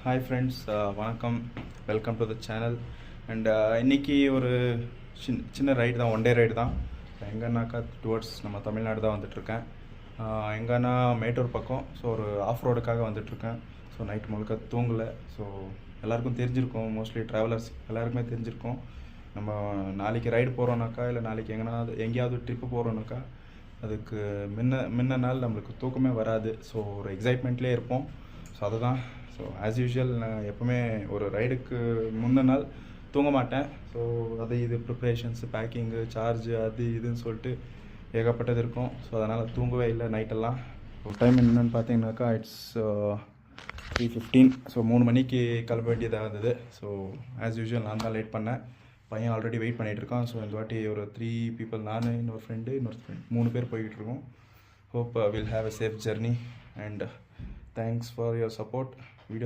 Hi friends, வணக்கம். Welcome to the channel. And இன்றைக்கி ஒரு சின்ன ரைடு தான், ஒன் டே ரைடு தான். எங்கன்னாக்கா டுவர்ட்ஸ் நம்ம தமிழ்நாடு தான் வந்துட்டுருக்கேன். எங்கன்னா மேட்டூர் பக்கம். ஸோ ஒரு ஆஃப் ரோடுக்காக வந்துட்டுருக்கேன். ஸோ நைட் முழுக்க தூங்கலை. ஸோ எல்லாேருக்கும் தெரிஞ்சிருக்கும், மோஸ்ட்லி ட்ராவலர்ஸ் எல்லாருக்குமே தெரிஞ்சிருக்கும். நம்ம நாளைக்கு ரைடு போகிறோன்னாக்கா, இல்லை நாளைக்கு எங்கேயாவது ட்ரிப்பு போகிறோன்னாக்கா, அதுக்கு முன்ன நாள் நம்மளுக்கு தூக்கமே வராது. ஸோ ஒரு எக்ஸைட்மெண்ட்லேயே இருப்போம். ஸோ அதுதான். ஸோ ஆஸ் யூஷுவல் நான் எப்போவுமே ஒரு ரைடுக்கு முந்தின நாள் தூங்க மாட்டேன். ஸோ அது இது ப்ரிப்ரேஷன்ஸு, பேக்கிங்கு, சார்ஜு, அது இதுன்னு சொல்லிட்டு ஏகப்பட்டது இருக்கும். ஸோ அதனால் தூங்கவே இல்லை நைட்டெல்லாம். டைம் என்னென்னு பார்த்தீங்கன்னாக்கா இட்ஸ் 3:15. ஸோ 3 மணிக்கு கிளம்ப வேண்டியதாக இருந்தது. ஸோ ஆஸ் யூஷுவல் நான் தான் லேட் பண்ணேன். பையன் ஆல்ரெடி வெயிட் பண்ணிகிட்ருக்கான். ஸோ இந்த வாட்டி ஒரு 3 people, நான், இன்னொரு ஃப்ரெண்டு 3 பேர் போய்கிட்டுருக்கோம். Hope will have a safe journey and thanks for your support. Videos